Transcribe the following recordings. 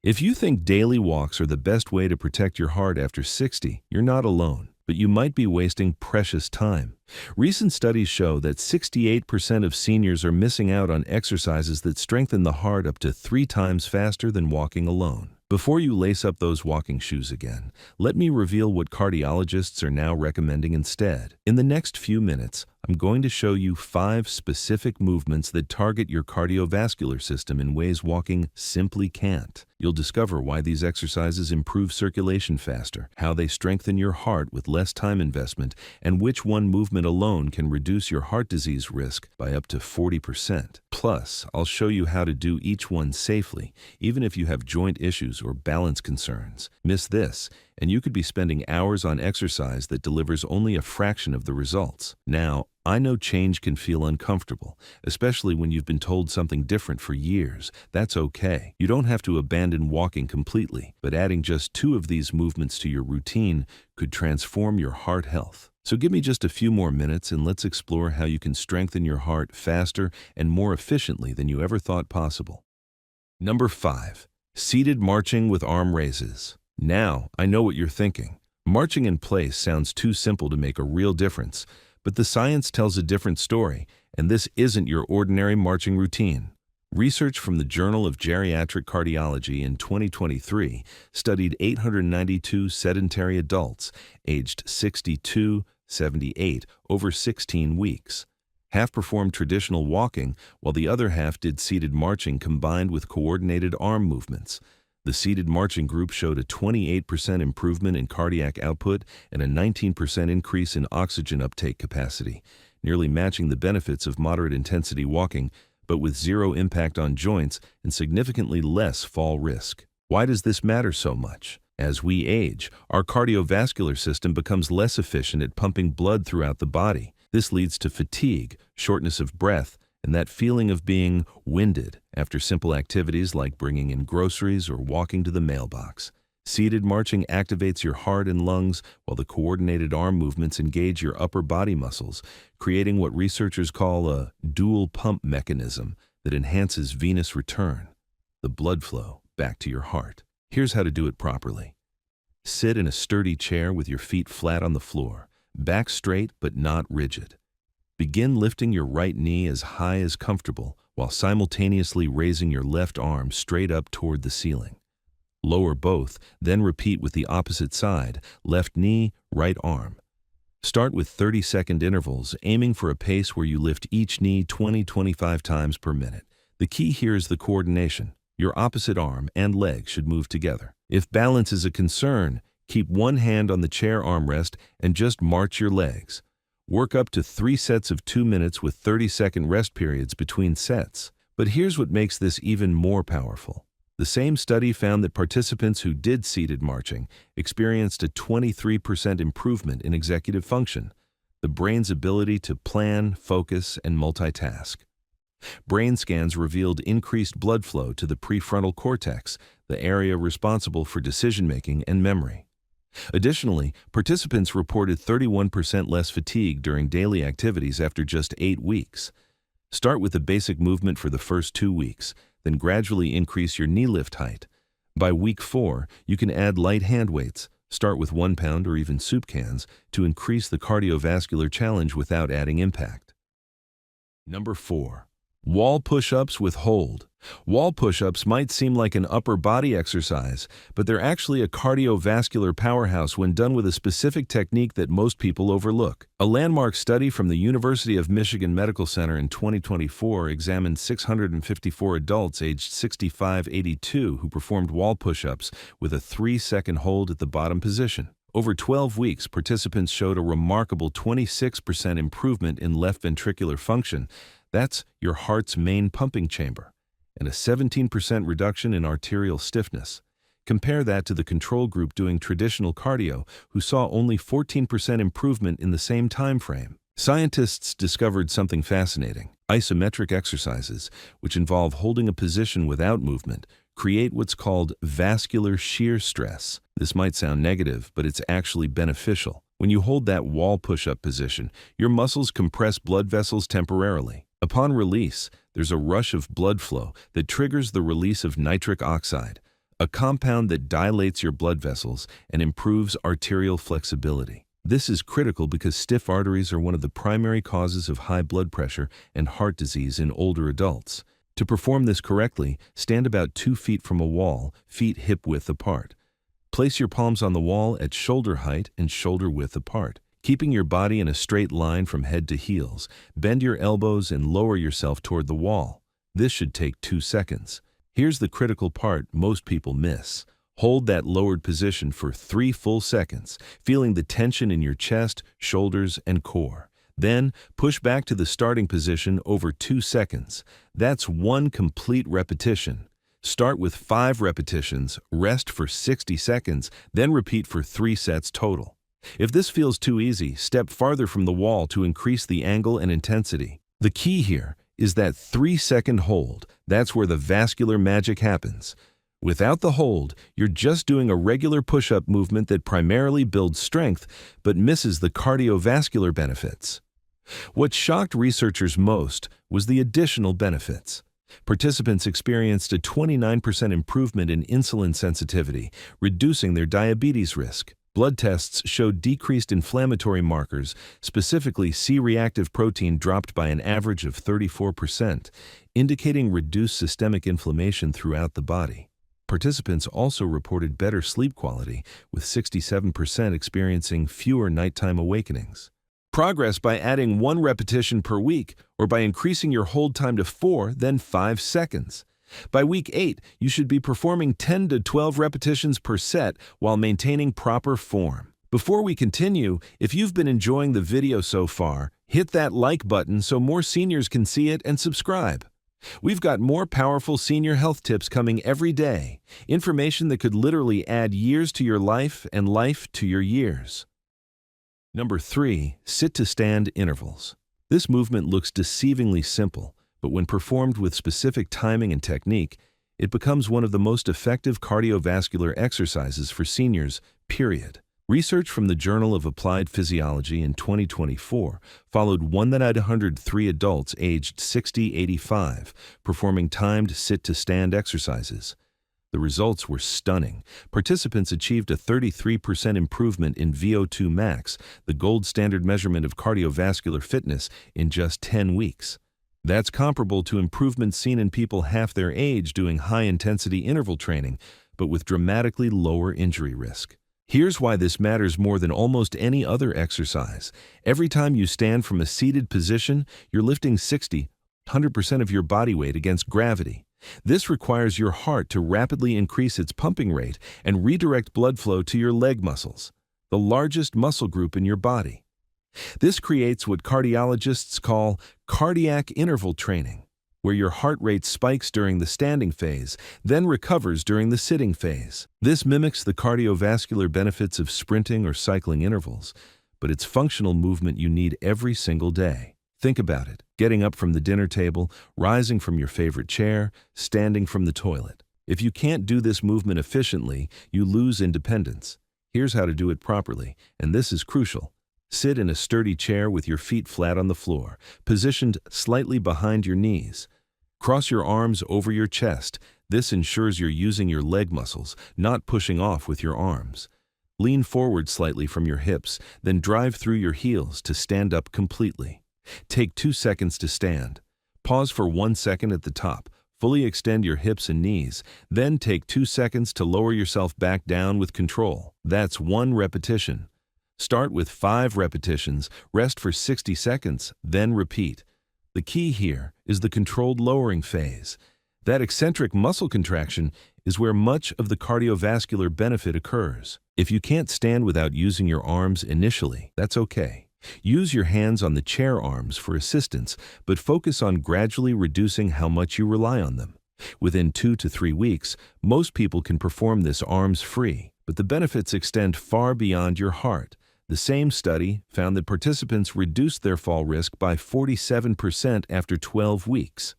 If you think daily walks are the best way to protect your heart after 60, you're not alone, but you might be wasting precious time. Recent studies show that 68% of seniors are missing out on exercises that strengthen the heart up to 3 times faster than walking alone. Before you lace up those walking shoes again, let me reveal what cardiologists are now recommending instead. In the next few minutes, I'm going to show you 5 specific movements that target your cardiovascular system in ways walking simply can't. You'll discover why these exercises improve circulation faster, how they strengthen your heart with less time investment, and which one movement alone can reduce your heart disease risk by up to 40%. Plus, I'll show you how to do each one safely, even if you have joint issues or balance concerns. Miss this, and you could be spending hours on exercise that delivers only a fraction of the results. Now, I know change can feel uncomfortable, especially when you've been told something different for years. That's okay. You don't have to abandon walking completely, but adding just 2 of these movements to your routine could transform your heart health. So give me just a few more minutes and let's explore how you can strengthen your heart faster and more efficiently than you ever thought possible. Number 5. Seated marching with arm raises. Now, I know what you're thinking. Marching in place sounds too simple to make a real difference, but the science tells a different story, and this isn't your ordinary marching routine. Research from the Journal of Geriatric Cardiology in 2023 studied 892 sedentary adults aged 62-78 over 16 weeks. Half performed traditional walking, while the other half did seated marching combined with coordinated arm movements. The seated marching group showed a 28% improvement in cardiac output and a 19% increase in oxygen uptake capacity, nearly matching the benefits of moderate intensity walking, but with 0 impact on joints and significantly less fall risk. Why does this matter so much? As we age, our cardiovascular system becomes less efficient at pumping blood throughout the body. This leads to fatigue, shortness of breath, and that feeling of being winded after simple activities like bringing in groceries or walking to the mailbox. Seated marching activates your heart and lungs, while the coordinated arm movements engage your upper body muscles, creating what researchers call a dual pump mechanism that enhances venous return, the blood flow back to your heart. Here's how to do it properly. Sit in a sturdy chair with your feet flat on the floor, back straight but not rigid. Begin lifting your right knee as high as comfortable while simultaneously raising your left arm straight up toward the ceiling. Lower both, then repeat with the opposite side, left knee, right arm. Start with 30-second intervals, aiming for a pace where you lift each knee 20-25 times per minute. The key here is the coordination. Your opposite arm and leg should move together. If balance is a concern, keep one hand on the chair armrest and just march your legs. Work up to 3 sets of 2 minutes with 30-second rest periods between sets. But here's what makes this even more powerful. The same study found that participants who did seated marching experienced a 23% improvement in executive function, the brain's ability to plan, focus, and multitask. Brain scans revealed increased blood flow to the prefrontal cortex, the area responsible for decision-making and memory. Additionally, participants reported 31% less fatigue during daily activities after just 8 weeks. Start with a basic movement for the first 2 weeks, then gradually increase your knee lift height. By week 4, you can add light hand weights, start with 1 pound or even soup cans, to increase the cardiovascular challenge without adding impact. Number 4. Wall push-ups with hold. Wall push-ups might seem like an upper body exercise, but they're actually a cardiovascular powerhouse when done with a specific technique that most people overlook. A landmark study from the University of Michigan Medical Center in 2024 examined 654 adults aged 65-82 who performed wall push-ups with a 3-second hold at the bottom position. Over 12 weeks, participants showed a remarkable 26% improvement in left ventricular function. That's your heart's main pumping chamber, and a 17% reduction in arterial stiffness. Compare that to the control group doing traditional cardio, who saw only 14% improvement in the same time frame. Scientists discovered something fascinating. Isometric exercises, which involve holding a position without movement, create what's called vascular shear stress. This might sound negative, but it's actually beneficial. When you hold that wall push-up position, your muscles compress blood vessels temporarily. Upon release, there's a rush of blood flow that triggers the release of nitric oxide, a compound that dilates your blood vessels and improves arterial flexibility. This is critical because stiff arteries are one of the primary causes of high blood pressure and heart disease in older adults. To perform this correctly, stand about 2 feet from a wall, feet hip-width apart. Place your palms on the wall at shoulder height and shoulder width apart. Keeping your body in a straight line from head to heels, bend your elbows and lower yourself toward the wall. This should take 2 seconds. Here's the critical part most people miss. Hold that lowered position for 3 full seconds, feeling the tension in your chest, shoulders, and core. Then, push back to the starting position over 2 seconds. That's 1 complete repetition. Start with 5 repetitions, rest for 60 seconds, then repeat for 3 sets total. If this feels too easy, step farther from the wall to increase the angle and intensity. The key here is that 3-second hold. That's where the vascular magic happens. Without the hold, you're just doing a regular push-up movement that primarily builds strength but misses the cardiovascular benefits. What shocked researchers most was the additional benefits. Participants experienced a 29% improvement in insulin sensitivity, reducing their diabetes risk. Blood tests showed decreased inflammatory markers, specifically C-reactive protein dropped by an average of 34%, indicating reduced systemic inflammation throughout the body. Participants also reported better sleep quality, with 67% experiencing fewer nighttime awakenings. Progress by adding 1 repetition per week or by increasing your hold time to 4, then 5 seconds. By week 8, you should be performing 10 to 12 repetitions per set while maintaining proper form. Before we continue, if you've been enjoying the video so far, hit that like button so more seniors can see it and subscribe. We've got more powerful senior health tips coming every day, information that could literally add years to your life and life to your years. Number 3, sit-to-stand intervals. This movement looks deceivingly simple, but when performed with specific timing and technique, it becomes one of the most effective cardiovascular exercises for seniors, period. Research from the Journal of Applied Physiology in 2024 followed 103 adults aged 60-85 performing timed sit-to-stand exercises. The results were stunning. Participants achieved a 33% improvement in VO2 max, the gold standard measurement of cardiovascular fitness, in just 10 weeks. That's comparable to improvements seen in people half their age doing high-intensity interval training, but with dramatically lower injury risk. Here's why this matters more than almost any other exercise. Every time you stand from a seated position, you're lifting 100% of your body weight against gravity. This requires your heart to rapidly increase its pumping rate and redirect blood flow to your leg muscles, the largest muscle group in your body. This creates what cardiologists call cardiac interval training, where your heart rate spikes during the standing phase, then recovers during the sitting phase. This mimics the cardiovascular benefits of sprinting or cycling intervals, but it's functional movement you need every single day. Think about it: getting up from the dinner table, rising from your favorite chair, standing from the toilet. If you can't do this movement efficiently, you lose independence. Here's how to do it properly, and this is crucial. Sit in a sturdy chair with your feet flat on the floor, positioned slightly behind your knees. Cross your arms over your chest. This ensures you're using your leg muscles, not pushing off with your arms. Lean forward slightly from your hips, then drive through your heels to stand up completely. Take 2 seconds to stand. Pause for 1 second at the top. Fully extend your hips and knees. Then take 2 seconds to lower yourself back down with control. That's 1 repetition. Start with 5 repetitions, rest for 60 seconds, then repeat. The key here is the controlled lowering phase. That eccentric muscle contraction is where much of the cardiovascular benefit occurs. If you can't stand without using your arms initially, that's okay. Use your hands on the chair arms for assistance, but focus on gradually reducing how much you rely on them. Within 2 to 3 weeks, most people can perform this arms-free, but the benefits extend far beyond your heart. The same study found that participants reduced their fall risk by 47% after 12 weeks.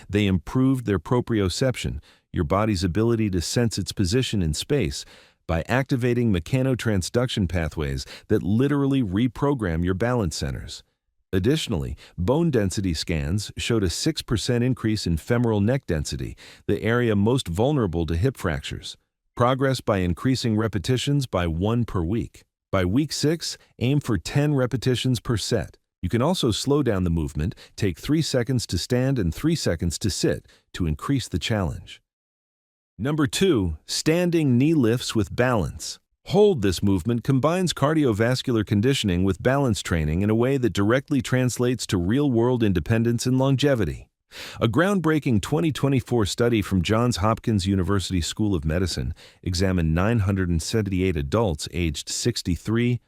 They improved their proprioception, your body's ability to sense its position in space, by activating mechanotransduction pathways that literally reprogram your balance centers. Additionally, bone density scans showed a 6% increase in femoral neck density, the area most vulnerable to hip fractures. Progress by increasing repetitions by 1 per week. By week 6, aim for 10 repetitions per set. You can also slow down the movement, take 3 seconds to stand and 3 seconds to sit to increase the challenge. Number 2, standing knee lifts with balance. Hold this movement combines cardiovascular conditioning with balance training in a way that directly translates to real-world independence and longevity. A groundbreaking 2024 study from Johns Hopkins University School of Medicine examined 978 adults aged 63 to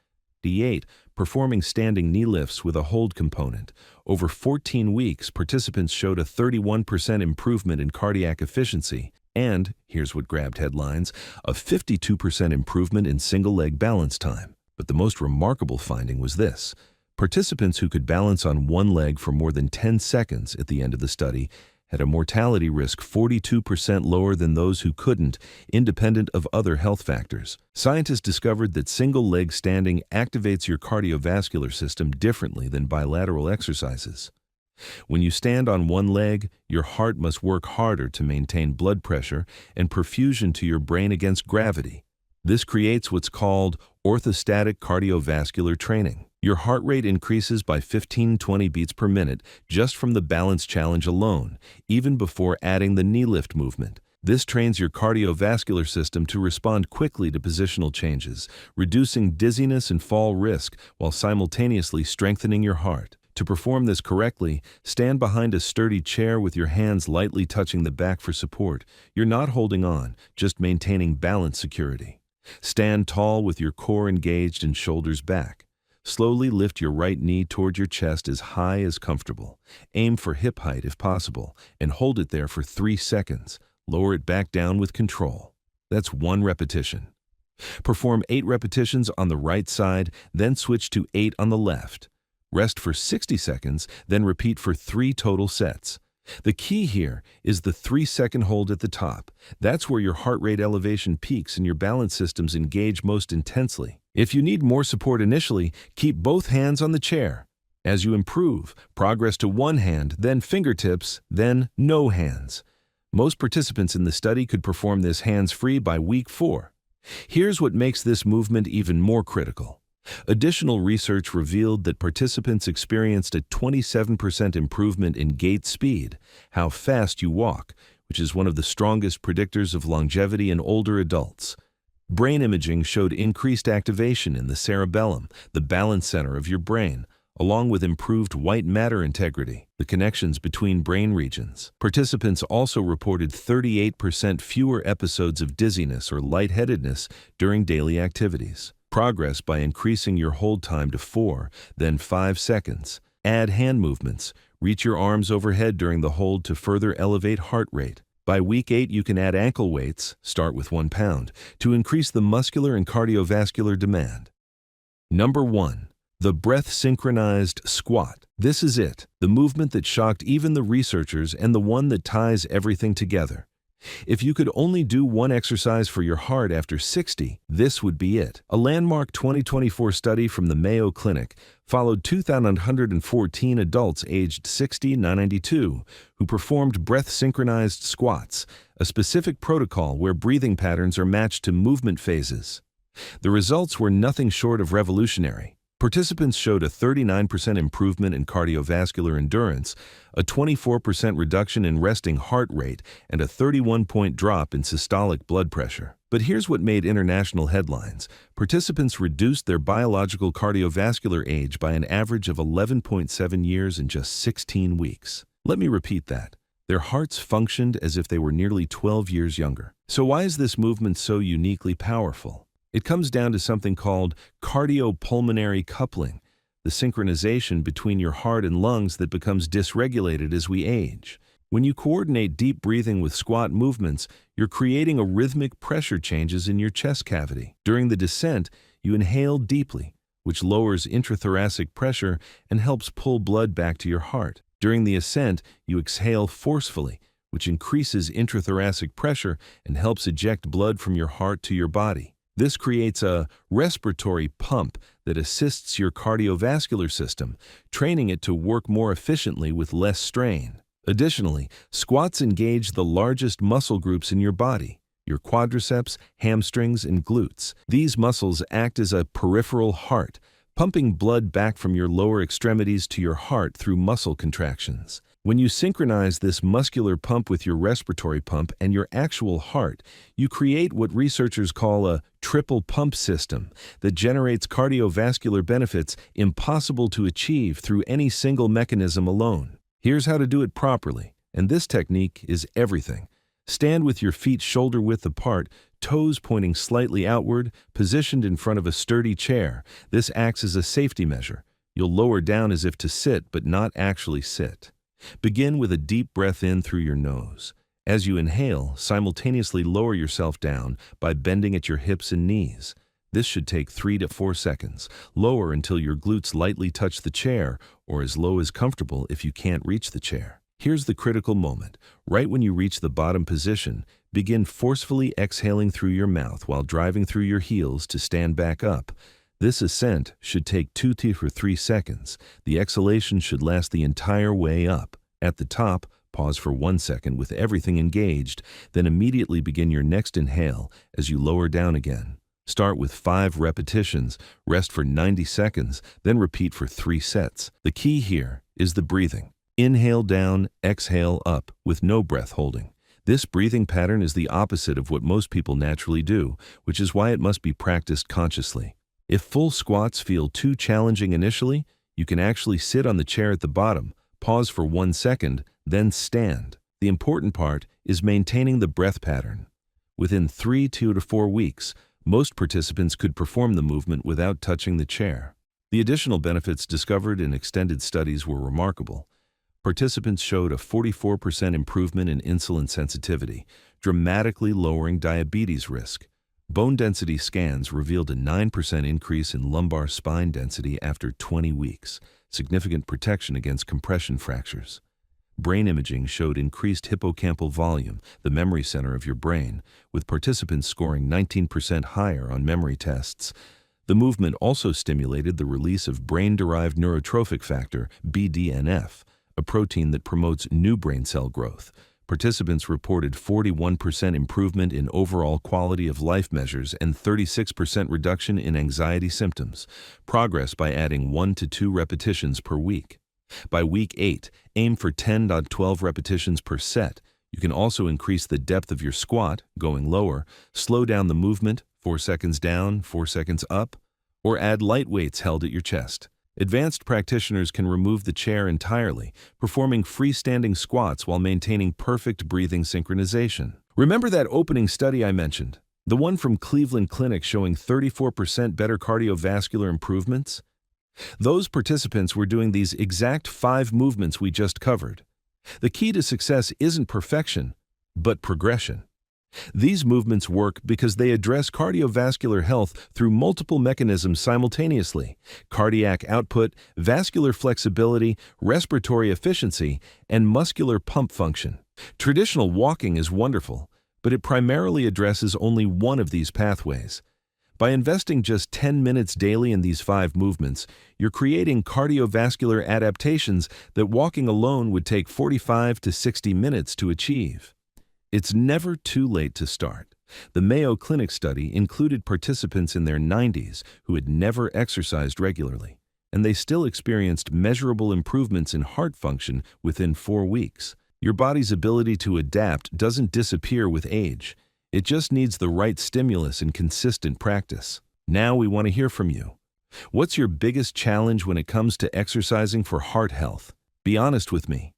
88 performing standing knee lifts with a hold component. Over 14 weeks, participants showed a 31% improvement in cardiac efficiency and, here's what grabbed headlines, a 52% improvement in single-leg balance time. But the most remarkable finding was this. Participants who could balance on one leg for more than 10 seconds at the end of the study had a mortality risk 42% lower than those who couldn't, independent of other health factors. Scientists discovered that single-leg standing activates your cardiovascular system differently than bilateral exercises. When you stand on one leg, your heart must work harder to maintain blood pressure and perfusion to your brain against gravity. This creates what's called orthostatic cardiovascular training. Your heart rate increases by 15-20 beats per minute just from the balance challenge alone, even before adding the knee lift movement. This trains your cardiovascular system to respond quickly to positional changes, reducing dizziness and fall risk while simultaneously strengthening your heart. To perform this correctly, stand behind a sturdy chair with your hands lightly touching the back for support. You're not holding on, just maintaining balance security. Stand tall with your core engaged and shoulders back. Slowly lift your right knee toward your chest as high as comfortable. Aim for hip height if possible, and hold it there for 3 seconds. Lower it back down with control. That's 1 repetition. Perform 8 repetitions on the right side, then switch to 8 on the left. Rest for 60 seconds, then repeat for 3 total sets. The key here is the 3-second hold at the top. That's where your heart rate elevation peaks and your balance systems engage most intensely. If you need more support initially, keep both hands on the chair. As you improve, progress to one hand, then fingertips, then no hands. Most participants in the study could perform this hands-free by week 4. Here's what makes this movement even more critical. Additional research revealed that participants experienced a 27% improvement in gait speed, how fast you walk, which is one of the strongest predictors of longevity in older adults. Brain imaging showed increased activation in the cerebellum, the balance center of your brain, along with improved white matter integrity, the connections between brain regions. Participants also reported 38% fewer episodes of dizziness or lightheadedness during daily activities. Progress by increasing your hold time to 4, then 5 seconds. Add hand movements. Reach your arms overhead during the hold to further elevate heart rate. By week 8, you can add ankle weights, start with 1 pound, to increase the muscular and cardiovascular demand. Number 1. The breath-synchronized squat. This is it, the movement that shocked even the researchers and the one that ties everything together. If you could only do one exercise for your heart after 60, this would be it. A landmark 2024 study from the Mayo Clinic followed 2,114 adults aged 60 to 92 who performed breath-synchronized squats, a specific protocol where breathing patterns are matched to movement phases. The results were nothing short of revolutionary. Participants showed a 39% improvement in cardiovascular endurance, a 24% reduction in resting heart rate, and a 31-point drop in systolic blood pressure. But here's what made international headlines. Participants reduced their biological cardiovascular age by an average of 11.7 years in just 16 weeks. Let me repeat that. Their hearts functioned as if they were nearly 12 years younger. So why is this movement so uniquely powerful? It comes down to something called cardiopulmonary coupling, the synchronization between your heart and lungs that becomes dysregulated as we age. When you coordinate deep breathing with squat movements, you're creating a rhythmic pressure changes in your chest cavity. During the descent, you inhale deeply, which lowers intrathoracic pressure and helps pull blood back to your heart. During the ascent, you exhale forcefully, which increases intrathoracic pressure and helps eject blood from your heart to your body. This creates a respiratory pump that assists your cardiovascular system, training it to work more efficiently with less strain. Additionally, squats engage the largest muscle groups in your body, your quadriceps, hamstrings, and glutes. These muscles act as a peripheral heart, pumping blood back from your lower extremities to your heart through muscle contractions. When you synchronize this muscular pump with your respiratory pump and your actual heart, you create what researchers call a triple pump system that generates cardiovascular benefits impossible to achieve through any single mechanism alone. Here's how to do it properly, and this technique is everything. Stand with your feet shoulder-width apart, toes pointing slightly outward, positioned in front of a sturdy chair. This acts as a safety measure. You'll lower down as if to sit, but not actually sit. Begin with a deep breath in through your nose. As you inhale, simultaneously lower yourself down by bending at your hips and knees. This should take 3 to 4 seconds. Lower until your glutes lightly touch the chair, or as low as comfortable if you can't reach the chair. Here's the critical moment. Right when you reach the bottom position, begin forcefully exhaling through your mouth while driving through your heels to stand back up. This ascent should take 2 to 3 seconds. The exhalation should last the entire way up. At the top, pause for 1 second with everything engaged, then immediately begin your next inhale as you lower down again. Start with 5 repetitions, rest for 90 seconds, then repeat for 3 sets. The key here is the breathing. Inhale down, exhale up, with no breath holding. This breathing pattern is the opposite of what most people naturally do, which is why it must be practiced consciously. If full squats feel too challenging initially, you can actually sit on the chair at the bottom, pause for 1 second, then stand. The important part is maintaining the breath pattern. Within 3 to 4 weeks, most participants could perform the movement without touching the chair. The additional benefits discovered in extended studies were remarkable. Participants showed a 44% improvement in insulin sensitivity, dramatically lowering diabetes risk. Bone density scans revealed a 9% increase in lumbar spine density after 20 weeks, significant protection against compression fractures. Brain imaging showed increased hippocampal volume, the memory center of your brain, with participants scoring 19% higher on memory tests. The movement also stimulated the release of brain-derived neurotrophic factor, BDNF, a protein that promotes new brain cell growth. Participants reported 41% improvement in overall quality of life measures and 36% reduction in anxiety symptoms. Progress by adding 1 to 2 repetitions per week. By week 8, aim for 10 to 12 repetitions per set. You can also increase the depth of your squat, going lower, slow down the movement, 4 seconds down, 4 seconds up, or add light weights held at your chest. Advanced practitioners can remove the chair entirely, performing freestanding squats while maintaining perfect breathing synchronization. Remember that opening study I mentioned? The one from Cleveland Clinic showing 34% better cardiovascular improvements? Those participants were doing these exact 5 movements we just covered. The key to success isn't perfection, but progression. These movements work because they address cardiovascular health through multiple mechanisms simultaneously: cardiac output, vascular flexibility, respiratory efficiency, and muscular pump function. Traditional walking is wonderful, but it primarily addresses only one of these pathways. By investing just 10 minutes daily in these 5 movements, you're creating cardiovascular adaptations that walking alone would take 45 to 60 minutes to achieve. It's never too late to start. The Mayo Clinic study included participants in their 90s who had never exercised regularly, and they still experienced measurable improvements in heart function within 4 weeks. Your body's ability to adapt doesn't disappear with age. It just needs the right stimulus and consistent practice. Now we want to hear from you. What's your biggest challenge when it comes to exercising for heart health? Be honest with me.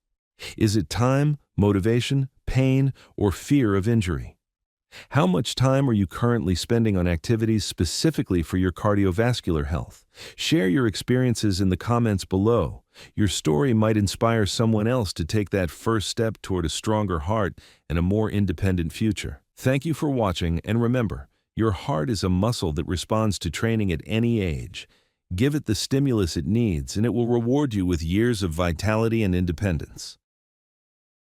Is it time, motivation, pain, or fear of injury? How much time are you currently spending on activities specifically for your cardiovascular health? Share your experiences in the comments below. Your story might inspire someone else to take that first step toward a stronger heart and a more independent future. Thank you for watching, and remember, your heart is a muscle that responds to training at any age. Give it the stimulus it needs, and it will reward you with years of vitality and independence.